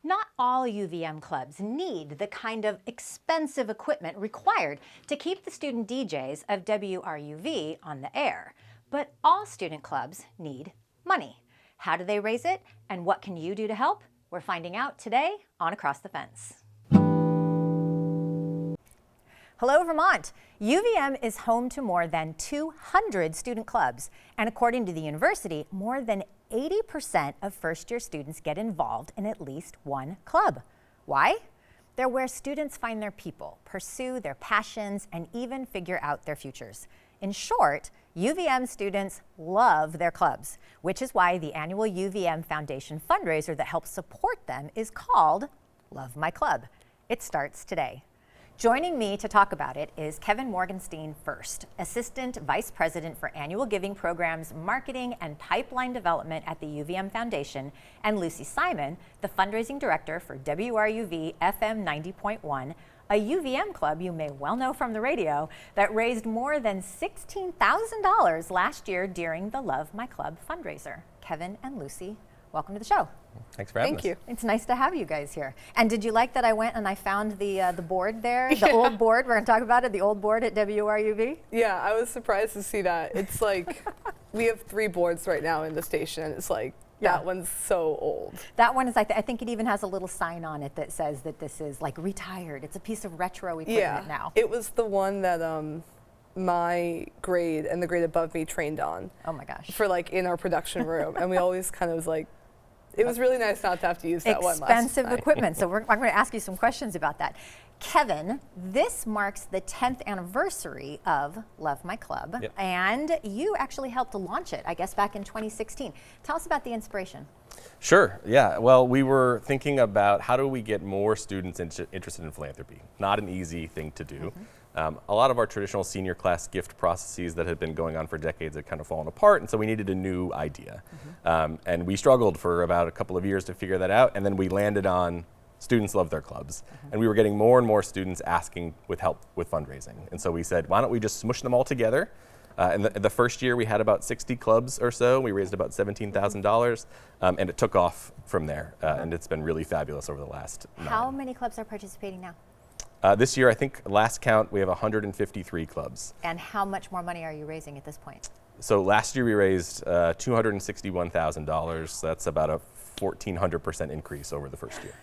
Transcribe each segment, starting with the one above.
Not all UVM clubs need the kind of expensive equipment required to keep the student DJs of WRUV on the air. But all student clubs need money. How do they raise it, and what can you do to help? We're finding out today on Across the Fence. Hello, Vermont. UVM is home to more than 200 student clubs, and according to the university, more than 80% of first-year students get involved in at least one club. Why? They're where students find their people, pursue their passions, and even figure out their futures. In short, UVM students love their clubs, which is why the annual UVM Foundation fundraiser that helps support them is called LUVMYClub. It starts today. Joining me to talk about it is Kevin Morgenstein First, Assistant Vice President for Annual Giving Programs, Marketing, and Pipeline Development at the UVM Foundation, and Lucy Simon, the Fundraising Director for WRUV FM 90.1, a UVM club you may well know from the radio that raised more than $16,000 last year during the LUVMYClub fundraiser. Kevin and Lucy, welcome to the show. Thanks for having us. Thank you. It's nice to have you guys here. And did you like that I went and I found the board there, the old board? We're going to talk about it, the old board at WRUV. Yeah, I was surprised to see that. It's like we have 3 boards right now in the station. It's like that one's so old. That one is, I think it even has a little sign on it that says that this is like retired. It's a piece of retro equipment now. It was the one that my grade and the grade above me trained on. Oh my gosh. For like in our production room, and we always kind of was like, it was really nice not to have to use that one last expensive time. equipment. So I'm going to ask you some questions about that. Kevin, this marks the 10th anniversary of LUVMYClub, Yep. and you actually helped to launch it, I guess, back in 2016. Tell us about the inspiration. Sure, yeah. Well, we were thinking about how do we get more students interested in philanthropy. Not an easy thing to do. A lot of our traditional senior class gift processes that had been going on for decades had kind of fallen apart, and so we needed a new idea. And we struggled for about a couple of years to figure that out, and then we landed on students love their clubs. And we were getting more and more students asking with help with fundraising. And so we said, why don't we just smush them all together? And the first year we had about 60 clubs or so. We raised about $17,000, and it took off from there. And it's been really fabulous over the last 9. How many clubs are participating now? This year, I think last count, we have 153 clubs. And how much more money are you raising at this point? So last year we raised $261,000. That's about a 1,400% increase over the first year.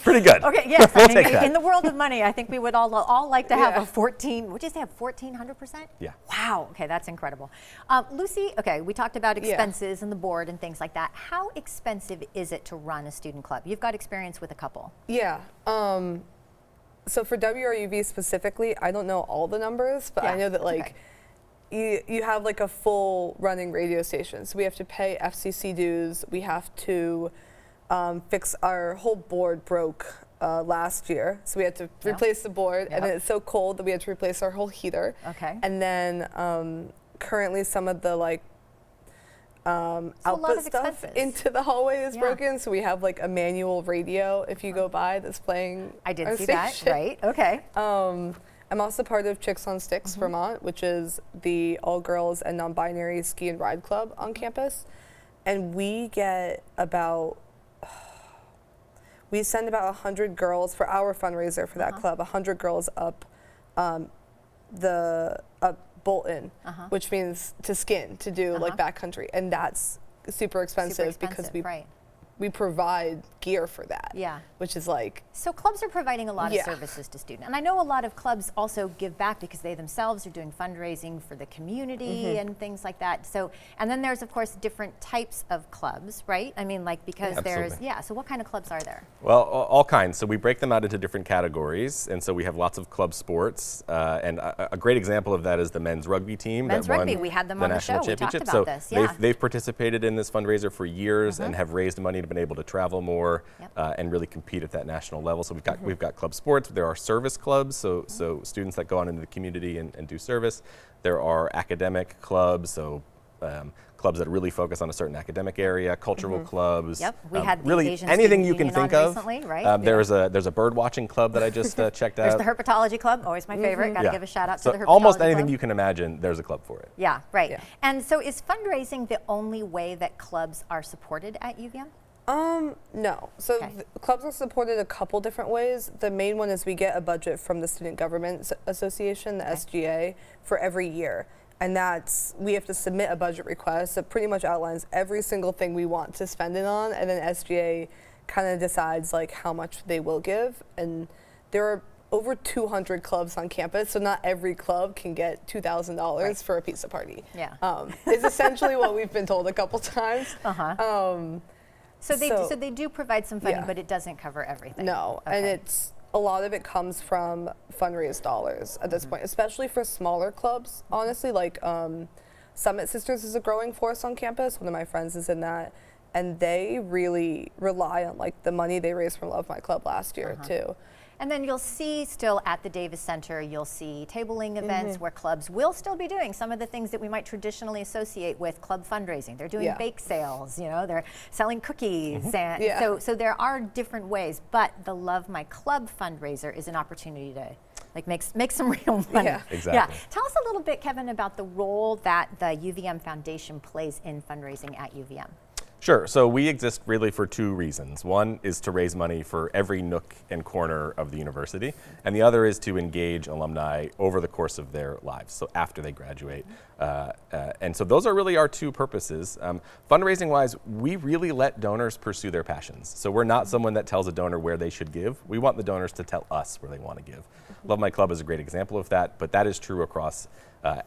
Pretty good. Okay, yes. We'll I mean, take that. in the world of money, I think we would all like to have a 14, would you say 1,400%? Yeah. Wow, okay, that's incredible. Lucy, okay, we talked about expenses and the board and things like that. How expensive is it to run a student club? You've got experience with a couple. Yeah. So for WRUV specifically, I don't know all the numbers, but I know that like you have like a full running radio station. So we have to pay FCC dues. We have to fix our whole board broke last year. So we had to replace the board, and then it's so cold that we had to replace our whole heater. Okay. And then currently some of the like output stuff into the hallway is broken, so we have like a manual radio if you go by that's playing. I did our see station. that, right? Okay. I'm also part of Chicks on Sticks Vermont, which is the all-girls and non-binary ski and ride club on campus, and we get about we send about 100 girls for our fundraiser for that club. 100 girls up Bolton, which means to skin, to do like backcountry, and that's super expensive because we provide gear for that. Yeah. Which is like. So clubs are providing a lot of services to students. And I know a lot of clubs also give back because they themselves are doing fundraising for the community and things like that. So, and then there's of course different types of clubs, right? I mean, like because there's, so what kind of clubs are there? Well, all kinds. So we break them out into different categories. And so we have lots of club sports. And a great example of that is the men's rugby team. Men's rugby, we had them on the show. We talked about this. Yeah. They've participated in this fundraiser for years and have raised money to been able to travel more and really compete at that national level. So we've got club sports. There are service clubs, so students that go on into the community and do service. There are academic clubs, so clubs that really focus on a certain academic area, cultural clubs. Yep, we had the really Asian anything Student you can Union think on of. recently, right? There's a bird watching club that I just checked out. There's the herpetology club, always my favorite. Got to give a shout out to the herpetology almost anything club. you can imagine, there's a club for it. Yeah, right. Yeah. And so is fundraising the only way that clubs are supported at UVM? No. So Okay. clubs are supported a couple different ways. The main one is we get a budget from the Student Government Association, the SGA, for every year. And we have to submit a budget request that pretty much outlines every single thing we want to spend it on, and then SGA kind of decides like how much they will give. And there are over 200 clubs on campus, so not every club can get $2,000 for a pizza party. Yeah. Is essentially what we've been told a couple times. So they do provide some funding, but it doesn't cover everything. No, Okay. and a lot of it comes from fundraised dollars at this point, especially for smaller clubs. Honestly, like Summit Sisters is a growing force on campus. One of my friends is in that, and they really rely on like the money they raised from Love My Club last year too. And then you'll see still at the Davis Center, you'll see tabling events where clubs will still be doing some of the things that we might traditionally associate with club fundraising. They're doing bake sales, you know, they're selling cookies. And so there are different ways, but the Love My Club fundraiser is an opportunity to like make some real money. Yeah. Exactly. Yeah. Tell us a little bit, Kevin, about the role that the UVM Foundation plays in fundraising at UVM. Sure. So we exist really for two reasons. One is to raise money for every nook and corner of the university, and the other is to engage alumni over the course of their lives, so after they graduate. And so those are really our two purposes. Fundraising-wise, we really let donors pursue their passions. So we're not someone that tells a donor where they should give. We want the donors to tell us where they want to give. Love My Club is a great example of that, but that is true across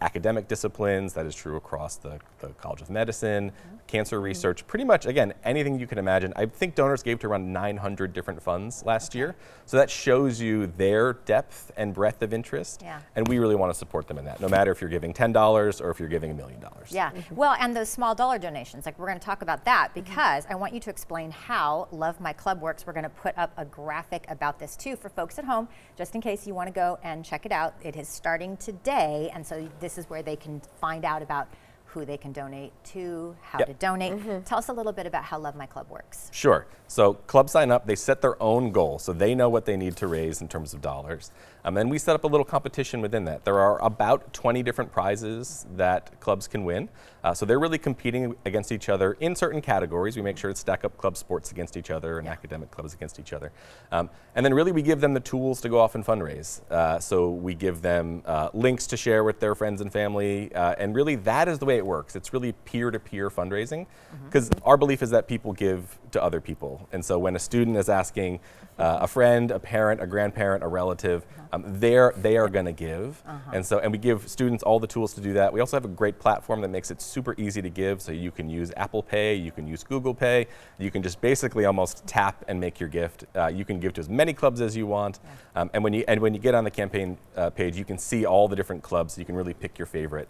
academic disciplines, that is true across the College of Medicine, cancer research, pretty much, again, anything you can imagine. I think donors gave to around 900 different funds last year. So that shows you their depth and breadth of interest. Yeah. And we really want to support them in that, no matter if you're giving $10 or if you're giving $1 million. Yeah, well, and those small dollar donations, like we're going to talk about that because I want you to explain how Love My Club works. We're going to put up a graphic about this too for folks at home, just in case you want to go and check it out. It is starting today, and so this is where they can find out about who they can donate to, how to donate. Tell us a little bit about how Love My Club works. Sure. So clubs sign up, they set their own goal, so they know what they need to raise in terms of dollars. And we set up a little competition within that. There are about 20 different prizes that clubs can win. So they're really competing against each other in certain categories. We make sure to stack up club sports against each other and academic clubs against each other. And then really we give them the tools to go off and fundraise. So we give them links to share with their friends and family. And really that is the way it works. It's really peer-to-peer fundraising, because our belief is that people give to other people. And so when a student is asking a friend, a parent, a grandparent, a relative, they are going to give. And we give students all the tools to do that. We also have a great platform that makes it super easy to give. So you can use Apple Pay, you can use Google Pay, you can just basically almost tap and make your gift. You can give to as many clubs as you want. And when you get on the campaign page, you can see all the different clubs. You can really pick your favorite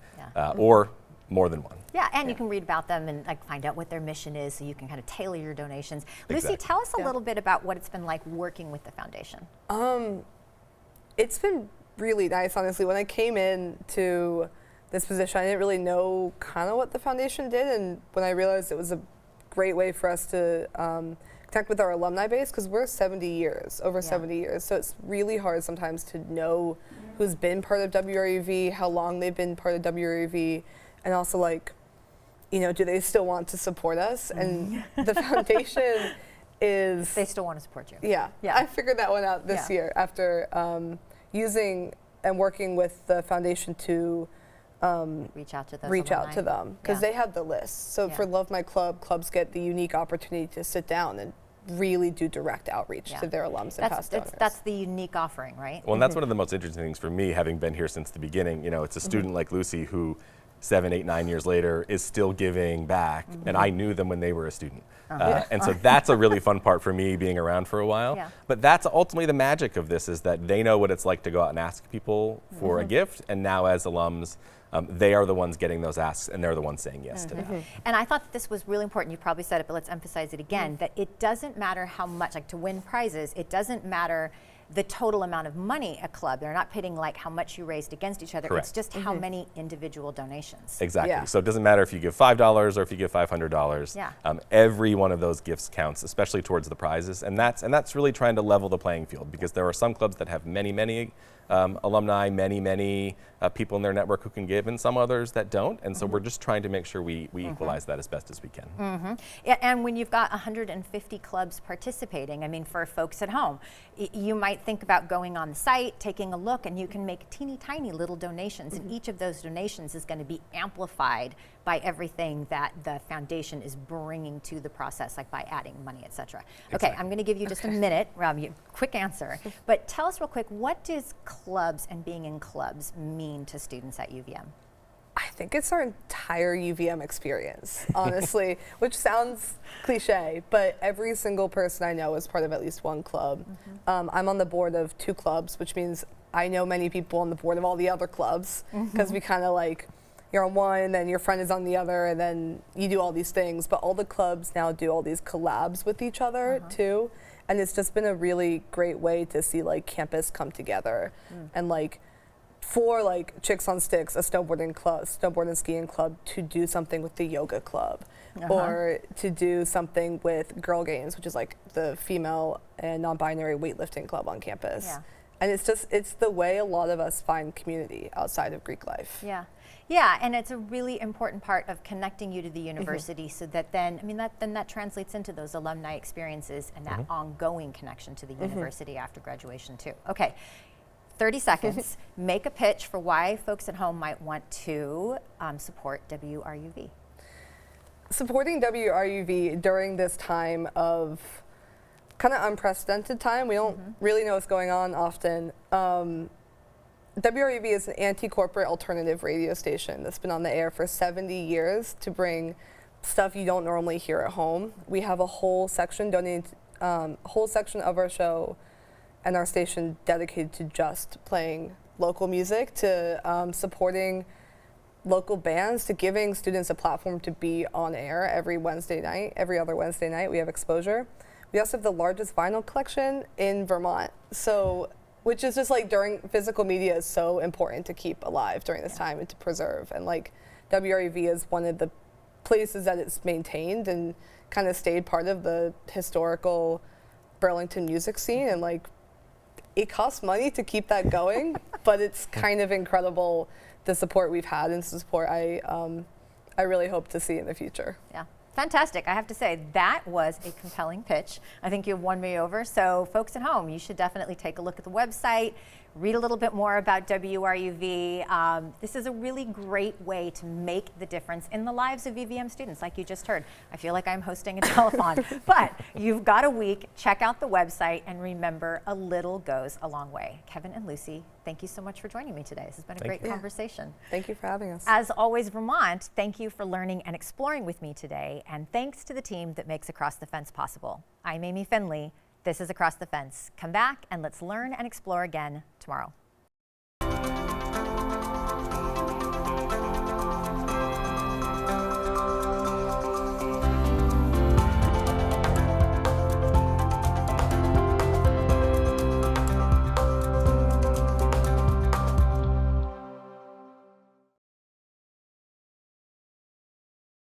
or more than one. Yeah, and you can read about them and like find out what their mission is, so you can kind of tailor your donations. Exactly. Lucy, tell us a little bit about what it's been like working with the foundation. It's been really nice, honestly. When I came into this position, I didn't really know kind of what the foundation did, and when I realized it was a great way for us to connect with our alumni base, because we're 70 years, over 70 years, so it's really hard sometimes to know who's been part of WRUV, how long they've been part of WRUV, and also like, you know, do they still want to support us? And the foundation is... They still want to support you. Yeah. I figured that one out this year after using and working with the foundation to reach out to those reach alumni. out to them, because they have the list. So for Love My Club, clubs get the unique opportunity to sit down and really do direct outreach to their alums and past donors. That's the unique offering, right? Well, and that's one of the most interesting things for me, having been here since the beginning. You know, it's a student like Lucy who 7, 8, 9 years later is still giving back, and I knew them when they were a student. And so that's a really fun part for me, being around for a while. But that's ultimately the magic of this, is that they know what it's like to go out and ask people for a gift, and now as alums, they are the ones getting those asks, and they're the ones saying yes to that. And I thought that this was really important. You probably said it, but let's emphasize it again, that it doesn't matter how much, like to win prizes, it doesn't matter the total amount of money a club. They're not pitting like how much you raised against each other. Correct. It's just how many individual donations. Exactly. Yeah. So it doesn't matter if you give $5 or if you give $500. Yeah. Every one of those gifts counts, especially towards the prizes, and that's really trying to level the playing field, because there are some clubs that have many alumni, many people in their network who can give, and some others that don't. And so we're just trying to make sure we equalize that as best as we can. Yeah, and when you've got 150 clubs participating, I mean, for folks at home, you might think about going on the site, taking a look, and you can make teeny tiny little donations, and each of those donations is going to be amplified by everything that the foundation is bringing to the process, like by adding money, et cetera. Okay, I'm going to give you just a minute, Rob, quick answer, but tell us real quick, what does clubs and being in clubs mean to students at UVM? I think it's our entire UVM experience, honestly, which sounds cliche, but every single person I know is part of at least one club. I'm on the board of 2 clubs, which means I know many people on the board of all the other clubs, because we kind of like, you're on one, and then your friend is on the other, and then you do all these things. But all the clubs now do all these collabs with each other too, and it's just been a really great way to see like campus come together, and like for like Chicks on Sticks, a snowboard and skiing club, to do something with the yoga club, or to do something with Girl Games, which is like the female and non-binary weightlifting club on campus. Yeah. And it's the way a lot of us find community outside of Greek life. Yeah. Yeah, and it's a really important part of connecting you to the university, so that then, I mean, that translates into those alumni experiences and that ongoing connection to the university after graduation too. Okay, 30 seconds. Make a pitch for why folks at home might want to support WRUV. Supporting WRUV during this time of kind of unprecedented time, we don't really know what's going on often. WRUV is an anti-corporate alternative radio station that's been on the air for 70 years to bring stuff you don't normally hear at home. We have a whole section of our show and our station dedicated to just playing local music, to supporting local bands, to giving students a platform to be on air every other Wednesday night. We have exposure. We also have the largest vinyl collection in Vermont. So, which is just like physical media is so important to keep alive during this time and to preserve. And like WRUV is one of the places that it's maintained and kind of stayed part of the historical Burlington music scene. And like, it costs money to keep that going, but it's kind of incredible the support we've had and support I really hope to see in the future. Yeah. Fantastic. I have to say, that was a compelling pitch. I think you've won me over. So folks at home, you should definitely take a look at the website, read a little bit more about WRUV. This is a really great way to make the difference in the lives of UVM students, like you just heard. I feel like I'm hosting a telethon, but you've got a week. Check out the website, and remember, a little goes a long way. Kevin and Lucy, thank you so much for joining me today. This has been a great conversation. Thank you for having us. As always, Vermont, thank you for learning and exploring with me today, and thanks to the team that makes Across the Fence possible. I'm Amy Finley. This is Across the Fence. Come back and let's learn and explore again tomorrow.